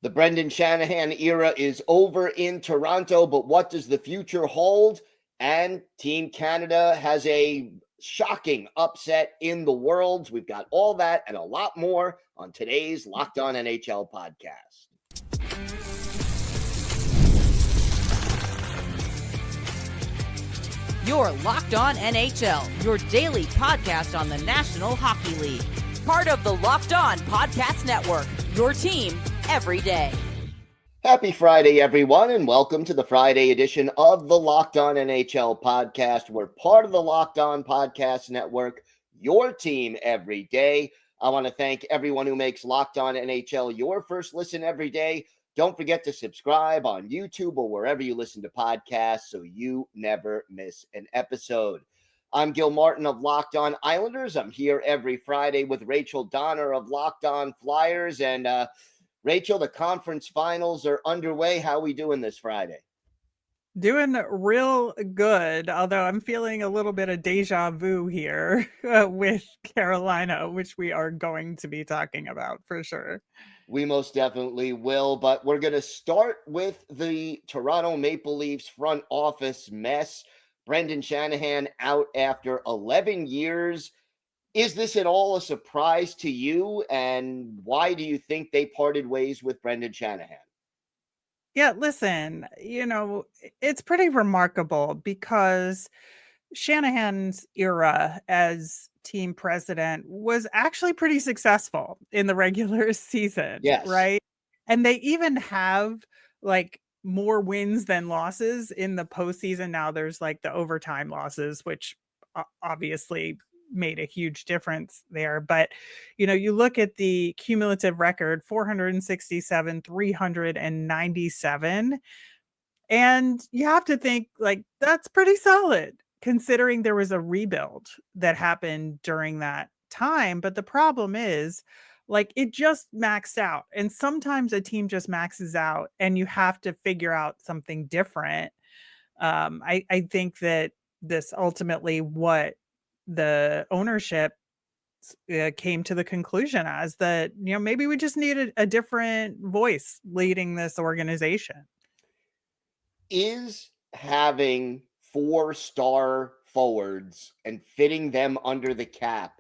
The Brendan Shanahan era is over in Toronto, but what does the future hold? And Team Canada has a shocking upset in the world. We've got all that and a lot more on today's Locked On NHL podcast. You're Locked On NHL, your daily podcast on the National Hockey League. Part of the Locked On Podcast Network, your team every day. Happy Friday, everyone, and welcome to the Friday edition of the Locked On NHL podcast. We're part of the Locked On Podcast Network, your team every day. I want to thank everyone who makes Locked On NHL your first listen every day. Don't forget to subscribe on YouTube or wherever you listen to podcasts so you never miss an episode. I'm Gil Martin of Locked On Islanders. I'm here every Friday with Rachel Donner of Locked On Flyers. And Rachel, the conference finals are underway. How are we doing this Friday? Doing real good, although I'm feeling a little bit of deja vu here with Carolina, which we are going to be talking about for sure. We most definitely will, but we're going to start with the Toronto Maple Leafs front office mess. Brendan Shanahan out after 11 years. Is this at all a surprise to you? And why do you think they parted ways with Brendan Shanahan? Yeah, listen, it's pretty remarkable because Shanahan's era as team president was actually pretty successful in the regular season, Yes. right? And they even have like more wins than losses in the postseason. Now there's like the overtime losses, which obviously made a huge difference there. But, you look at the cumulative record, 467, 397. And you have to think like that's pretty solid considering there was a rebuild that happened during that time. But the problem is like it just maxed out. And sometimes a team just maxes out and you have to figure out something different. I think that this ultimately what the ownership came to the conclusion as that, maybe we just needed a different voice leading this organization. Is having 4-star forwards and fitting them under the cap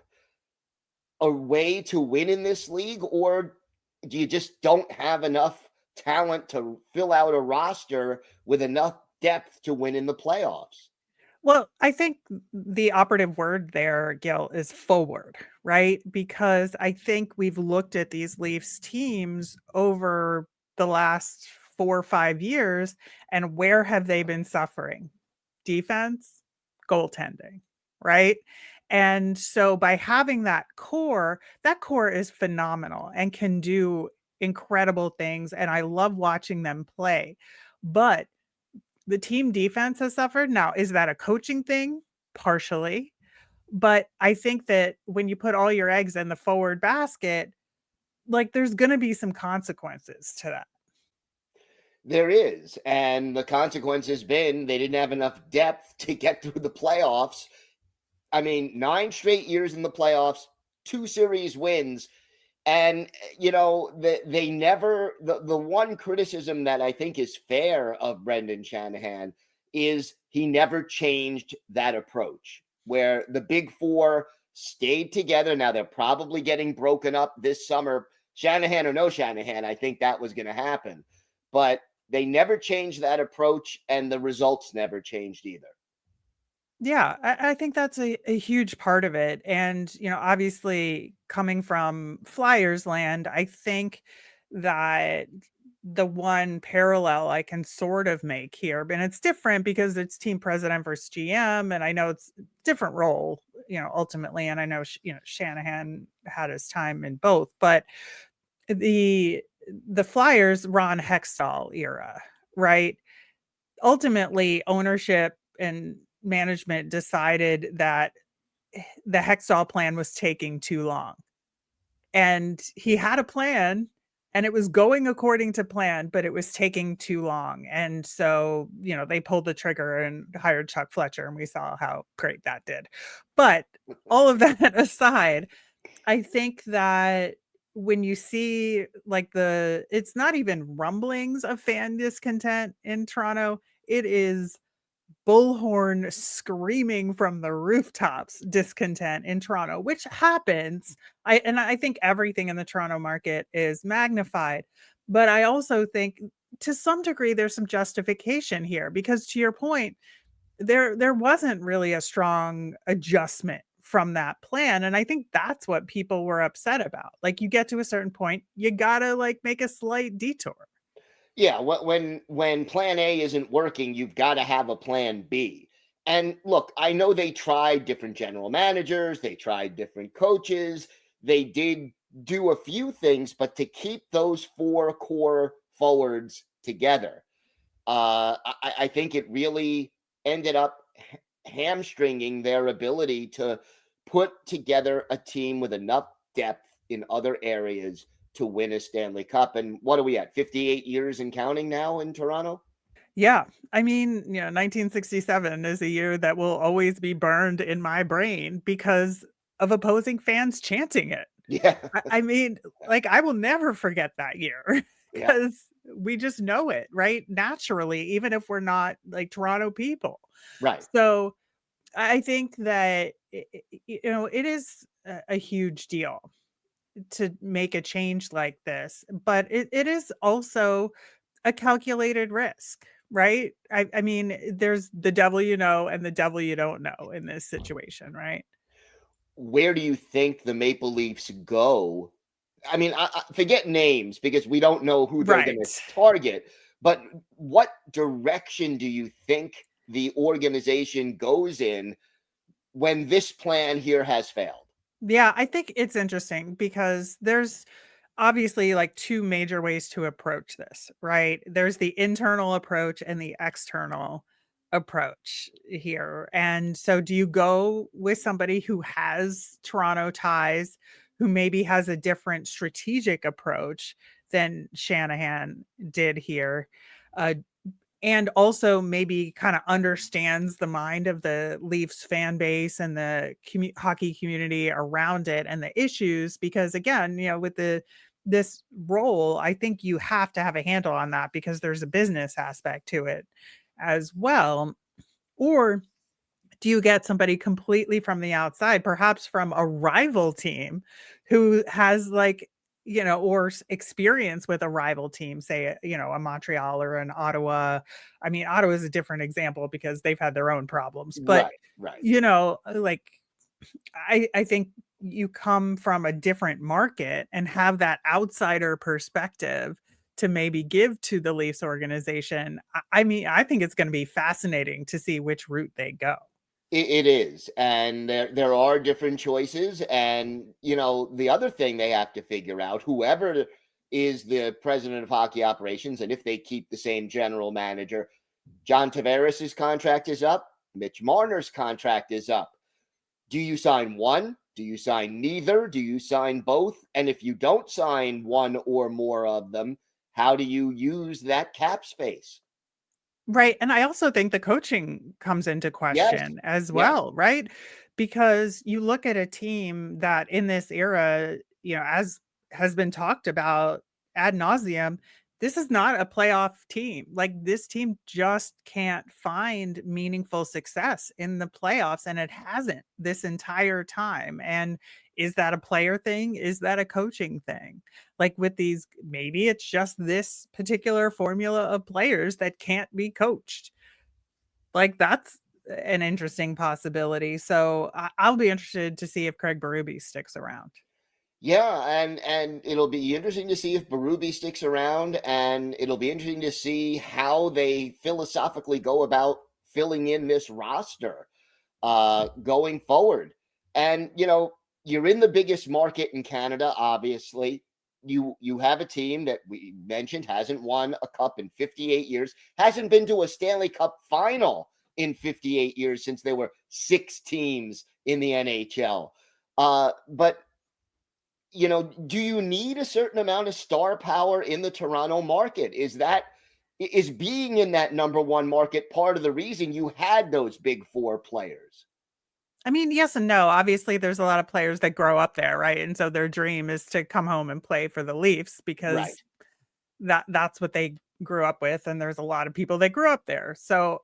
a way to win in this league, or do you just don't have enough talent to fill out a roster with enough depth to win in the playoffs? Well, I think the operative word there, Gil, is forward, right? Because I think we've looked at these Leafs teams over the last 4 or 5 years, and where have they been suffering? Defense, goaltending, right? And so by having that core is phenomenal and can do incredible things. And I love watching them play. But the team defense has suffered. Now, is that a coaching thing? Partially. But I think that when you put all your eggs in the forward basket, like there's going to be some consequences to that. There is. And the consequence has been they didn't have enough depth to get through the playoffs. I mean, 9 straight years in the playoffs, 2 series wins. And, they never, the one criticism that I think is fair of Brendan Shanahan is he never changed that approach where the big four stayed together. Now they're probably getting broken up this summer. Shanahan or no Shanahan, I think that was going to happen. But they never changed that approach and the results never changed either. Yeah, I think that's a huge part of it. And, obviously coming from Flyers land, I think that the one parallel I can sort of make here, and it's different because it's team president versus GM. And I know it's a different role, ultimately. And I know, Shanahan had his time in both, but the Flyers Ron Hextall era, right? Ultimately ownership and management decided that the Hextall plan was taking too long. And he had a plan and it was going according to plan, but it was taking too long. And so, they pulled the trigger and hired Chuck Fletcher, and we saw how great that did. But all of that aside, I think that when you see like it's not even rumblings of fan discontent in Toronto, it is bullhorn screaming from the rooftops discontent in Toronto, which happens. I think everything in the Toronto market is magnified, but I also think to some degree there's some justification here because to your point, there wasn't really a strong adjustment from that plan, and I think that's what people were upset about. Like, you get to a certain point, you gotta, like, make a slight detour. Yeah, when plan A isn't working, you've got to have a plan B. And look, I know they tried different general managers, they tried different coaches, they did do a few things, but to keep those four core forwards together, I think it really ended up hamstringing their ability to put together a team with enough depth in other areas to win a Stanley Cup. And what are we at? 58 years and counting now in Toronto? Yeah, I mean, 1967 is a year that will always be burned in my brain because of opposing fans chanting it. Yeah. I mean, like, I will never forget that year Yeah. because we just know it, right? Naturally, even if we're not, like, Toronto people. Right. So, I think that, it is a huge deal to make a change like this, but it is also a calculated risk, right? I mean, there's the devil you know and the devil you don't know in this situation, right? Where do you think the Maple Leafs go? I mean, I forget names because we don't know who they're going to Right. target, but what direction do you think the organization goes in when this plan here has failed? Yeah, I think it's interesting because there's obviously like two major ways to approach this, right? There's the internal approach and the external approach here. And so, do you go with somebody who has Toronto ties, who maybe has a different strategic approach than Shanahan did here? Uh, and also maybe kinda understands the mind of the Leafs fan base and the hockey community around it and the issues because again, with this role, I think you have to have a handle on that because there's a business aspect to it as well. Or do you get somebody completely from the outside, perhaps from a rival team who has like, or experience with a rival team, say, a Montreal or an Ottawa. I mean, Ottawa is a different example because they've had their own problems, but Right, right. like I think you come from a different market and have that outsider perspective to maybe give to the Leafs organization. I mean, I think it's going to be fascinating to see which route they go. It is, and there are different choices, and the other thing they have to figure out, whoever is the president of hockey operations, and if they keep the same general manager, John Tavares' contract is up, Mitch Marner's contract is up. Do you sign one? Do you sign neither? Do you sign both? And if you don't sign one or more of them, how do you use that cap space? Right, and I also think the coaching comes into Yes, question as yes, well, right? Because you look at a team that in this era, as has been talked about ad nauseum, this is not a playoff team. Like this team just can't find meaningful success in the playoffs, and it hasn't this entire time. And is that a player thing? Is that a coaching thing? Like with these, maybe it's just this particular formula of players that can't be coached. Like that's an interesting possibility. So I'll be interested to see if Craig Berube sticks around. yeah, and it'll be interesting to see if Berube sticks around, and it'll be interesting to see how they philosophically go about filling in this roster going forward. And you're in the biggest market in Canada, obviously. You have a team that we mentioned hasn't won a cup in 58 years, hasn't been to a Stanley Cup final in 58 years since there were 6 teams in the NHL. But do you need a certain amount of star power in the Toronto market? Is being in that number one market part of the reason you had those big four players? I mean, yes and no. Obviously, there's a lot of players that grow up there, right? And so their dream is to come home and play for the Leafs Right. because that's what they grew up with, and there's a lot of people that grew up there. So,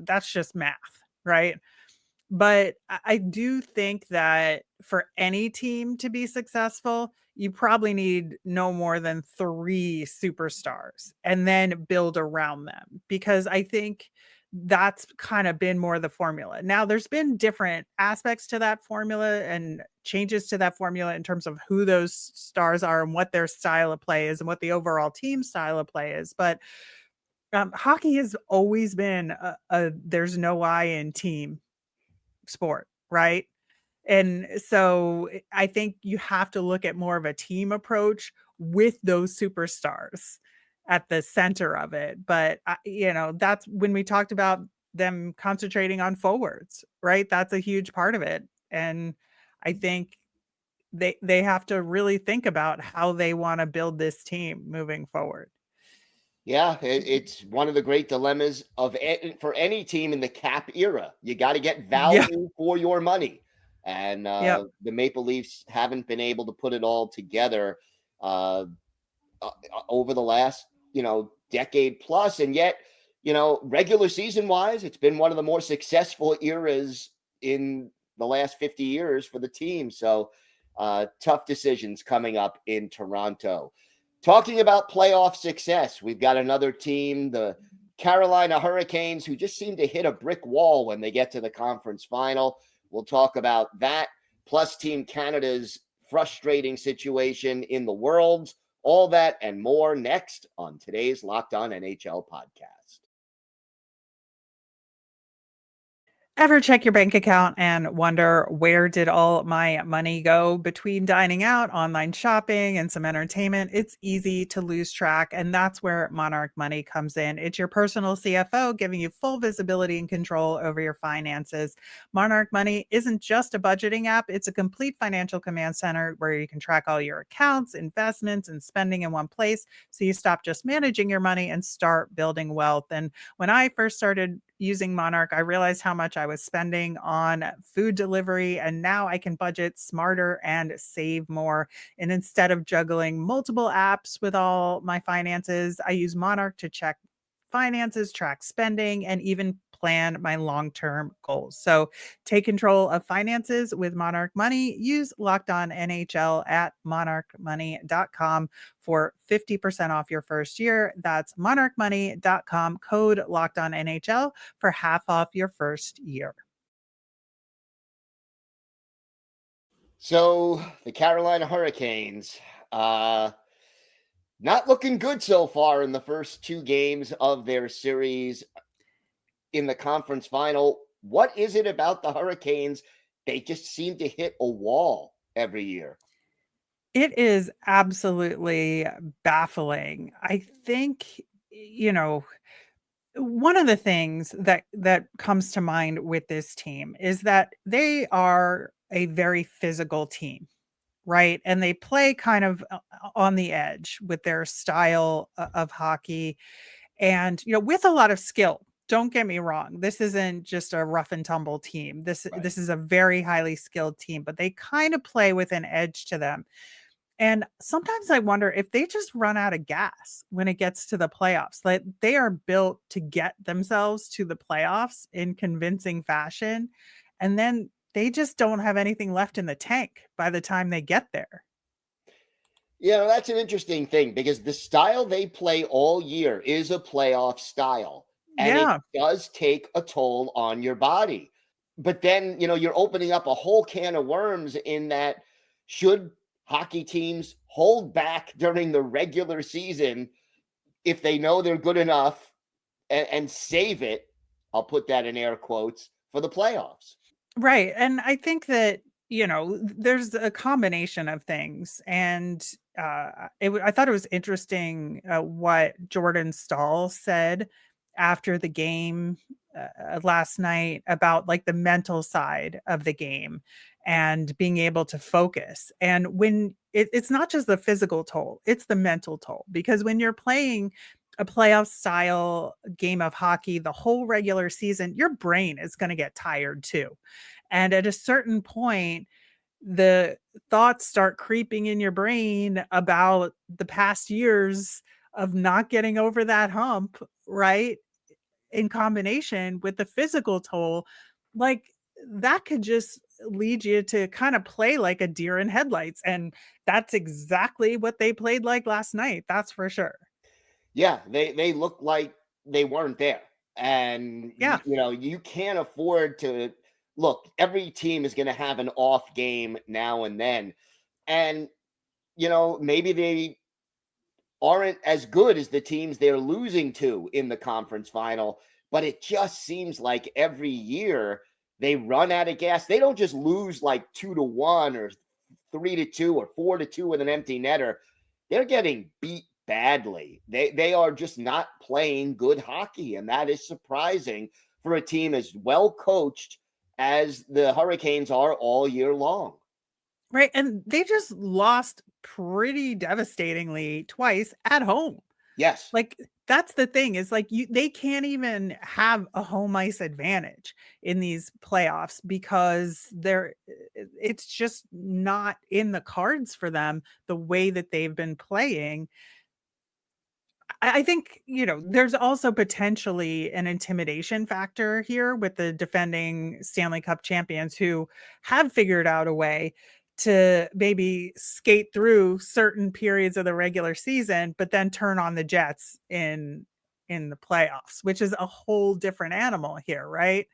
that's just math, right? But I do think that for any team to be successful, you probably need no more than 3 superstars and then build around them, because I think that's kind of been more the formula. Now, there's been different aspects to that formula and changes to that formula in terms of who those stars are and what their style of play is and what the overall team style of play is. But hockey has always been a there's no I in team sport, right? And so I think you have to look at more of a team approach with those superstars at the center of it. But that's when we talked about them concentrating on forwards, right? That's a huge part of it. And I think they have to really think about how they want to build this team moving forward. Yeah, it's one of the great dilemmas for any team in the cap era. You got to get Yeah. value for your money, and Yep. the Maple Leafs haven't been able to put it all together uh, over the last decade plus, and yet regular season wise, it's been one of the more successful eras in the last 50 years for the team. So tough decisions coming up in Toronto. Talking about playoff success, we've got another team, the Carolina Hurricanes, who just seem to hit a brick wall when they get to the conference final. We'll talk about that, plus Team Canada's frustrating situation in the world. All that and more next on today's Locked On NHL podcast. Ever check your bank account and wonder, where did all my money go? Between dining out, online shopping, and some entertainment, it's easy to lose track, and that's where Monarch Money comes in. It's your personal CFO, giving you full visibility and control over your finances. Monarch Money isn't just a budgeting app, it's a complete financial command center where you can track all your accounts, investments, and spending in one place, so you stop just managing your money and start building wealth. And when I first started using Monarch, I realized how much I was spending on food delivery, and now I can budget smarter and save more. And instead of juggling multiple apps with all my finances, I use Monarch to check finances, track spending, and even plan my long-term goals. So take control of finances with Monarch Money. Use Locked On NHL at monarchmoney.com for 50% off your first year. That's monarchmoney.com, code Locked On NHL for half off your first year. So the Carolina Hurricanes, not looking good so far in the first 2 games of their series in the conference final. What is it about the Hurricanes? They just seem to hit a wall every year. It is absolutely baffling. I think, one of the things that comes to mind with this team is that they are a very physical team, right? And they play kind of on the edge with their style of hockey, and with a lot of skill. Don't get me wrong, this isn't just a rough and tumble team. this Right. this is a very highly skilled team, but they kind of play with an edge to them. And sometimes I wonder if they just run out of gas when it gets to the playoffs. Like, they are built to get themselves to the playoffs in convincing fashion, and then they just don't have anything left in the tank by the time they get there. That's an interesting thing because the style they play all year is a playoff style, and it Yeah. does take a toll on your body. But then, you're opening up a whole can of worms in that should hockey teams hold back during the regular season if they know they're good enough and save it, I'll put that in air quotes, for the playoffs. Right. And I think that, there's a combination of things. And I thought it was interesting what Jordan Stahl said after the game last night about like the mental side of the game and being able to focus. And when it's not just the physical toll, it's the mental toll. Because when you're playing a playoff style game of hockey the whole regular season, your brain is going to get tired too. And at a certain point, the thoughts start creeping in your brain about the past years of not getting over that hump, right? In combination with the physical toll, like that could just lead you to kind of play like a deer in headlights. And that's exactly what they played like last night. That's for sure. Yeah, they look like they weren't there. And Yeah. you can't afford to look, every team is going to have an off game now and then. And maybe they aren't as good as the teams they're losing to in the conference final, but it just seems like every year they run out of gas. They don't just lose like 2-1 or 3-2 or 4-2 with an empty netter. They're getting beat badly. They are just not playing good hockey, and that is surprising for a team as well coached as the Hurricanes are all year long. Right. And they just lost pretty devastatingly twice at home. Yes. Like that's the thing is like they can't even have a home ice advantage in these playoffs because it's just not in the cards for them the way that they've been playing. I think, there's also potentially an intimidation factor here with the defending Stanley Cup champions who have figured out a way to maybe skate through certain periods of the regular season, but then turn on the Jets in the playoffs, which is a whole different animal here, right?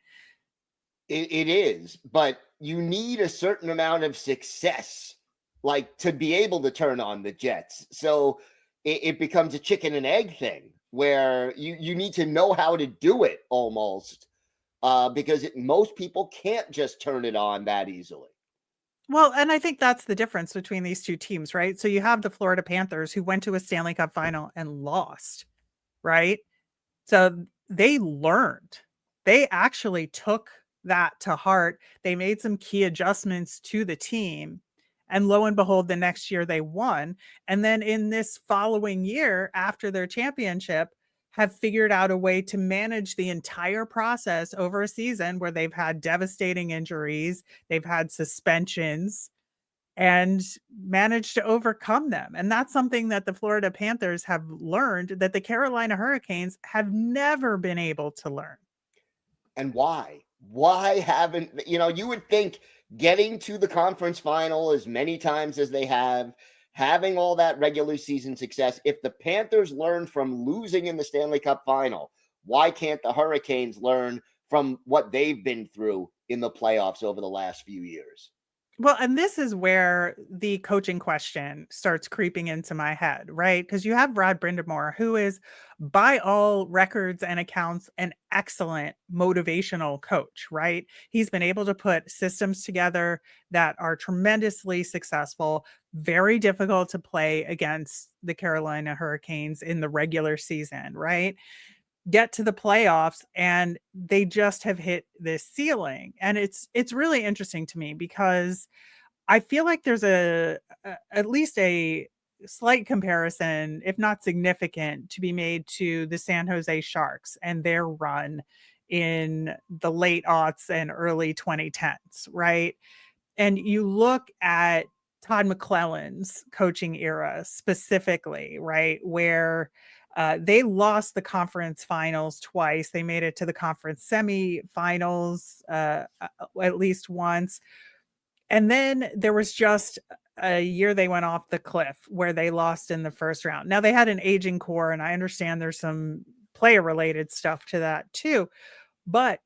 It is, but you need a certain amount of success, like to be able to turn on the Jets. So it becomes a chicken and egg thing where you need to know how to do it almost, because most people can't just turn it on that easily. Well, and I think that's the difference between these two teams, right? So you have the Florida Panthers who went to a Stanley Cup final and lost, right? So they learned. They actually took that to heart. They made some key adjustments to the team. And lo and behold, the next year they won. And then in this following year, after their championship, have figured out a way to manage the entire process over a season where they've had devastating injuries, they've had suspensions, and managed to overcome them. And that's something that the Florida Panthers have learned that the Carolina Hurricanes have never been able to learn. And why? Why haven't, you would think getting to the conference final as many times as they have, having all that regular season success, if the Panthers learn from losing in the Stanley Cup final, why can't the Hurricanes learn from what they've been through in the playoffs over the last few years? Well, and this is where the coaching question starts creeping into my head, right? Because you have Rod Brind'Amour, who is, by all records and accounts, an excellent motivational coach, right? He's been able to put systems together that are tremendously successful, very difficult to play against the Carolina Hurricanes in the regular season, right? Get to the playoffs and they just have hit this ceiling. And it's really interesting to me because I feel like there's at least a slight comparison, if not significant, to be made to the San Jose Sharks and their run in the late aughts and early 2010s, right? And you look at Todd McClellan's coaching era specifically, right, where they lost the conference finals twice. They made it to the conference semifinals at least once. And then there was just a year they went off the cliff where they lost in the first round. Now they had an aging core, and I understand there's some player related stuff to that too. But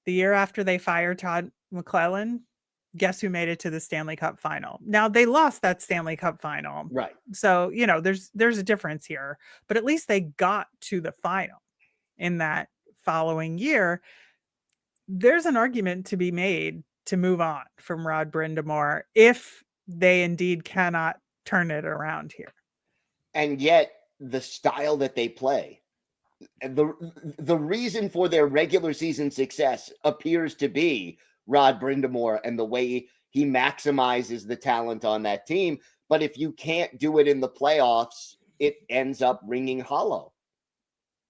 the year after they fired Todd McClellan, guess who made it to the Stanley Cup final? Now they lost that Stanley Cup final. Right. So, there's a difference here, but at least they got to the final in that following year. There's an argument to be made to move on from Rod Brind'Amour if they indeed cannot turn it around here. And yet the style that they play, the reason for their regular season success appears to be Rod Brind'Amour and the way he maximizes the talent on that team. But if you can't do it in the playoffs, it ends up ringing hollow.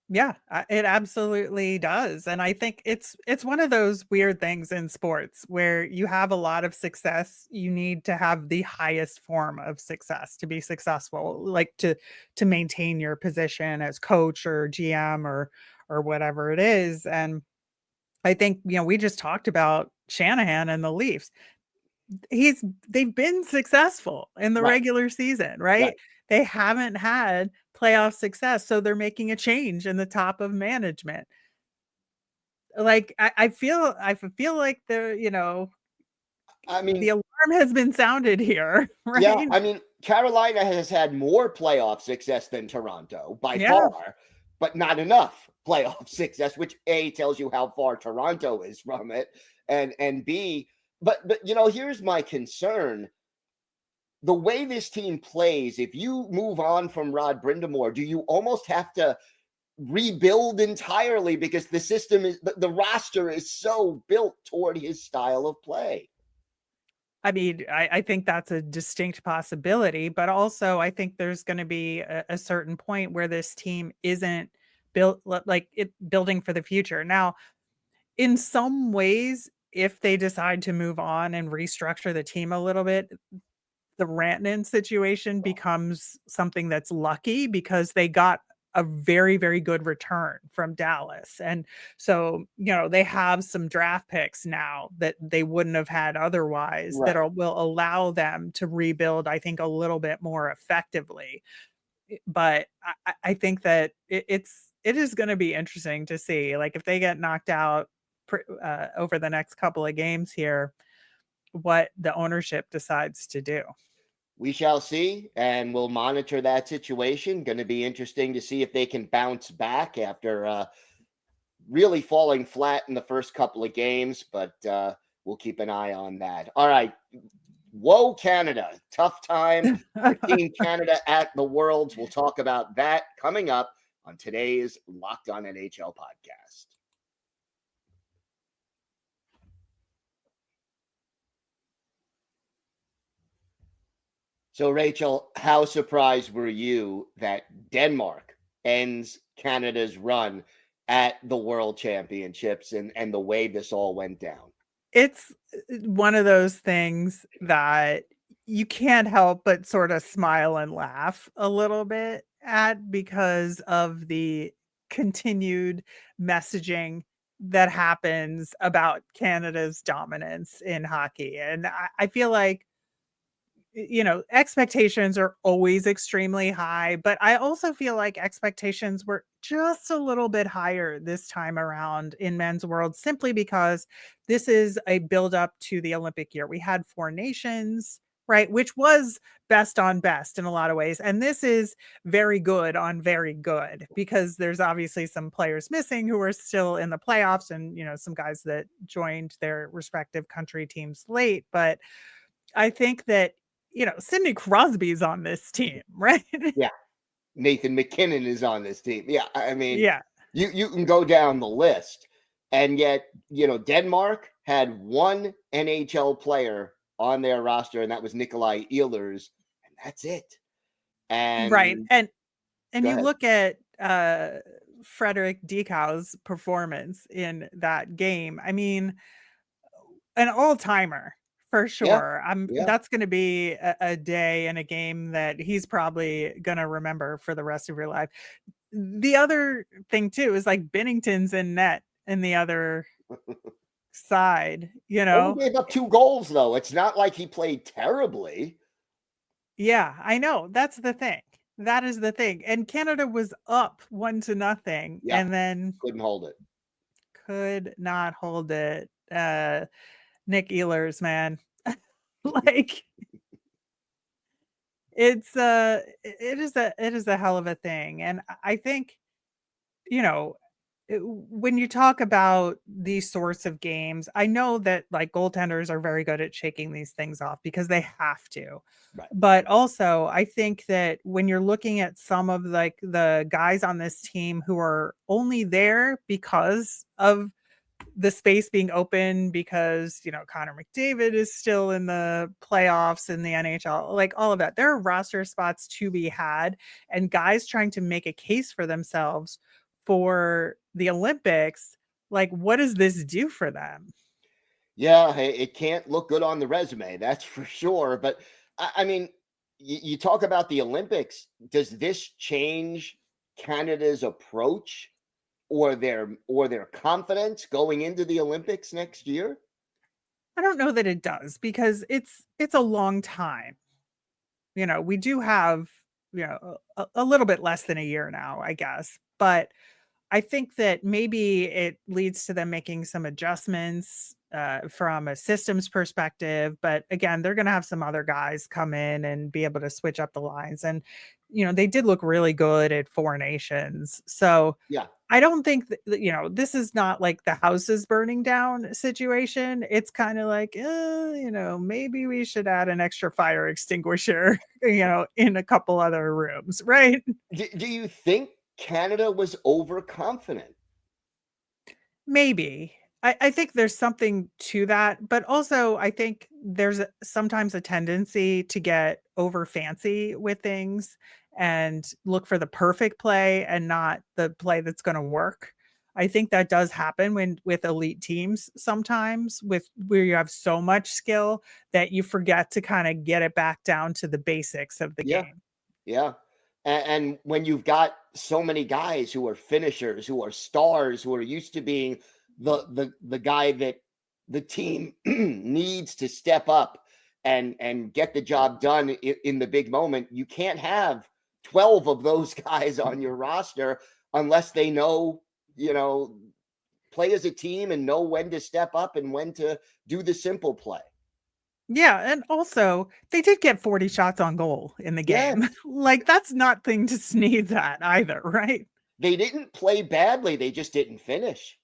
Yeah, it absolutely does. And I think it's one of those weird things in sports where you have a lot of success, you need to have the highest form of success to be successful, like to maintain your position as coach or GM or whatever it is. And I think, we just talked about Shanahan and the Leafs. They've been successful in the Right, regular season, right. right? They haven't had playoff success, so they're making a change in the top of management. Like, I feel like I the mean, alarm has been sounded here, yeah, right? I mean, Carolina has had more playoff success than Toronto by Yeah. far, but not enough playoff success, which A tells you how far Toronto is from it, and B, but here's my concern. The way this team plays, if you move on from Rod Brind'Amour, do you almost have to rebuild entirely because the system is the roster is so built toward his style of play? I mean, I think that's a distinct possibility, but also I think there's gonna be a certain point where this team isn't building for the future. Now, in some ways, if they decide to move on and restructure the team a little bit, the Rantanen situation becomes something that's lucky because they got a very, very good return from Dallas. And so, they have some draft picks now that they wouldn't have had otherwise that Right. will allow them to rebuild, I think, a little bit more effectively. But I think that it is going to be interesting to see, like, if they get knocked out over the next couple of games here, what the ownership decides to do. We shall see, and we'll monitor that situation. Going to be interesting to see if they can bounce back after really falling flat in the first couple of games, but we'll keep an eye on that. All right. Whoa, Canada. Tough time for Team Canada at the Worlds. We'll talk about that coming up on today's Locked On NHL podcast. So, Rachel, how surprised were you that Denmark ends Canada's run at the World Championships and the way this all went down? It's one of those things that you can't help but sort of smile and laugh a little bit at because of the continued messaging that happens about Canada's dominance in hockey. And I feel like expectations are always extremely high, but I also feel like expectations were just a little bit higher this time around in men's world simply because this is a build up to the Olympic year. We had four nations, right, which was best on best in a lot of ways. And this is very good on very good because there's obviously some players missing who are still in the playoffs and, some guys that joined their respective country teams late, but I think that, Sidney Crosby's on this team, right? Yeah. Nathan McKinnon is on this team. Yeah. I mean, Yeah. you can go down the list. And yet, Denmark had one NHL player on their roster, and that was Nikolai Ehlers, and that's it. Right. And And go you ahead. look at Frederick Dekau's performance in that game. I mean, an all-timer for Yeah. sure. Yeah. That's going to be a day and a game that he's probably going to remember for the rest of your life. The other thing too is like Bennington's in net in the other side, Only gave up 2 goals, though. It's not like he played terribly. Yeah, I know. That's the thing. That is the thing. And Canada was up 1-0 Yeah. and then Couldn't hold it. could not hold it. Nick Ehlers, man. Like it is a hell of a thing. And I think, you know, when you talk about these sorts of games, I know that like goaltenders are very good at shaking these things off because they have to. Right. But also, I think that when you're looking at some of like the guys on this team who are only there because of the space being open because, Connor McDavid is still in the playoffs in the NHL, like all of that. There are roster spots to be had and guys trying to make a case for themselves for the Olympics, like, what does this do for them? Yeah, it can't look good on the resume, that's for sure. But I mean, you talk about the Olympics. Does this change Canada's approach or their confidence going into the Olympics next year? I don't know that it does because it's a long time. We do have, a little bit less than a year now, I guess. But I think that maybe it leads to them making some adjustments from a systems perspective. But again, they're going to have some other guys come in and be able to switch up the lines. And, they did look really good at Four Nations. So Yeah, I don't think this is not like the house is burning down situation. It's kind of like, maybe we should add an extra fire extinguisher, in a couple other rooms, right? do you think Canada was overconfident? Maybe. I think there's something to that, but also I think there's sometimes a tendency to get over fancy with things and look for the perfect play and not the play that's going to work. I think that does happen with elite teams sometimes with where you have so much skill that you forget to kind of get it back down to the basics of the Yeah, game. yeah. And when you've got so many guys who are finishers, who are stars, who are used to being the guy that the team needs to step up and get the job done in the big moment, you can't have 12 of those guys on your roster unless they know, you know, play as a team and know when to step up and when to do the simple play. Yeah, and also they did get 40 shots on goal in the Yes, game. Like that's not thing to sneeze at either, right? they didn't play badly, they just didn't finish.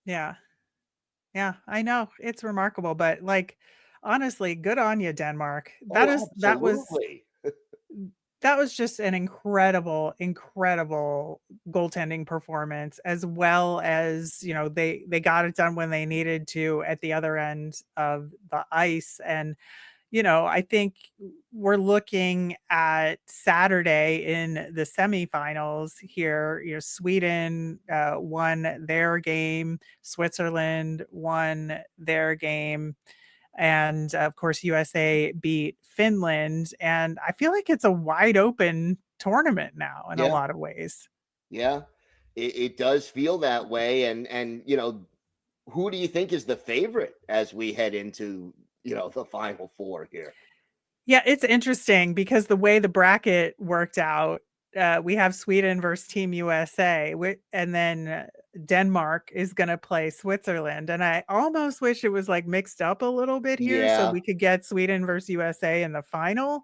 Yeah. Yeah, I know. It's remarkable, but like honestly, good on you, Denmark. That Oh, is absolutely. that was just an incredible, incredible goaltending performance, as well as, they got it done when they needed to at the other end of the ice. And I think we're looking at Saturday in the semifinals here. Sweden won their game, Switzerland won their game, and of course, USA beat Finland. And I feel like it's a wide open tournament now in a Yeah, lot of ways. yeah. It does feel that way. And who do you think is the favorite as we head into, the final four here? Yeah, it's interesting because the way the bracket worked out, we have Sweden versus Team USA, and then Denmark is going to play Switzerland. And I almost wish it was like mixed up a little bit here so Yeah, we could get Sweden versus USA in the final,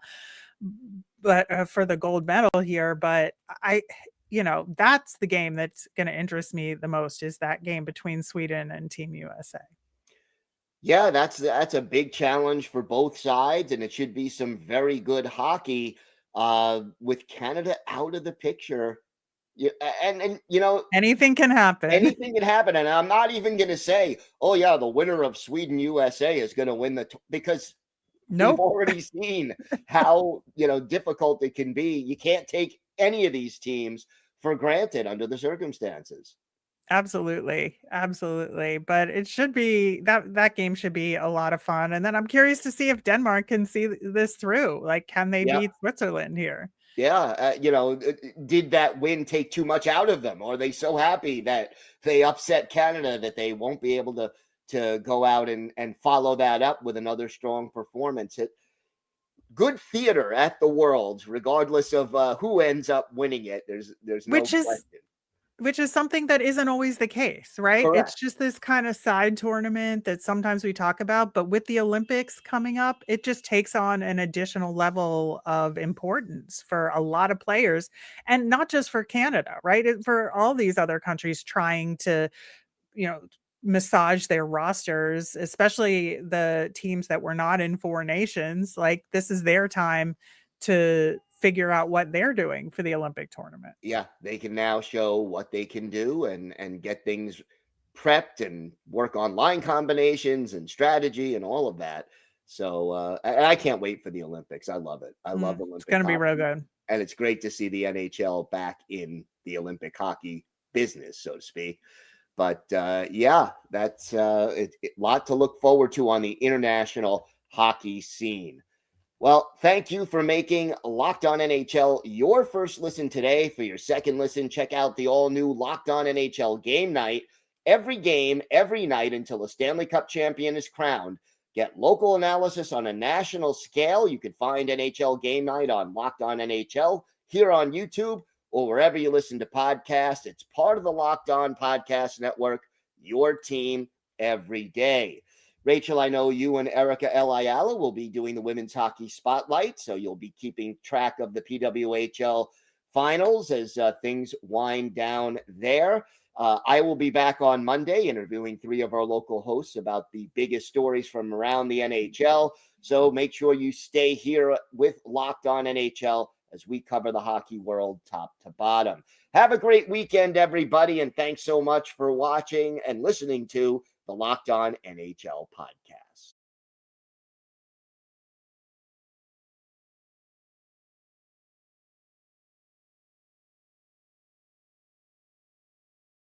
but for the gold medal here. But that's the game that's going to interest me the most is that game between Sweden and Team USA. yeah, that's a big challenge for both sides, and it should be some very good hockey. With Canada out of the picture, yeah, and Anything can happen. anything can happen. And I'm not even going to say, oh yeah, the winner of Sweden USA is going to win because we've Nope. already seen how difficult it can be. You can't take any of these teams for granted under the circumstances. Absolutely, absolutely, but it should be that game should be a lot of fun, and then I'm curious to see if Denmark can see this through, like, can they Yeah, beat Switzerland here? yeah. Did that win take too much out of them? Or are they so happy that they upset Canada that they won't be able to go out and follow that up with another strong performance? Good theater at the Worlds, regardless of who ends up winning it. There's no Which is question. which is something that isn't always the case, right? It's Correct. just this kind of side tournament that sometimes we talk about, but with the Olympics coming up, it just takes on an additional level of importance for a lot of players, and not just for Canada, right? For all these other countries trying to you know, massage their rosters, especially the teams that were not in Four Nations. Like this is their time to figure out what they're doing for the Olympic tournament. Yeah, they can now show what they can do and get things prepped and work on line combinations and strategy and all of that. So I can't wait for the Olympics. I love it. I love It's Olympic going to be real hockey, good. and it's great to see the NHL back in the Olympic hockey business, so to speak. But yeah, that's a lot to look forward to on the international hockey scene. Well, thank you for making Locked On NHL your first listen today. For your second listen, check out the all-new Locked On NHL Game Night. Every game, every night until a Stanley Cup champion is crowned. Get local analysis on a national scale. You can find NHL Game Night on Locked On NHL here on YouTube or wherever you listen to podcasts. It's part of the Locked On Podcast Network, your team every day. Rachel, I know you and Erica L. Ayala will be doing the Women's Hockey Spotlight, so you'll be keeping track of the PWHL finals as things wind down there. I will be back on Monday interviewing 3 of our local hosts about the biggest stories from around the NHL. So make sure you stay here with Locked On NHL as we cover the hockey world top to bottom. Have a great weekend, everybody, and thanks so much for watching and listening to the Locked On NHL podcast.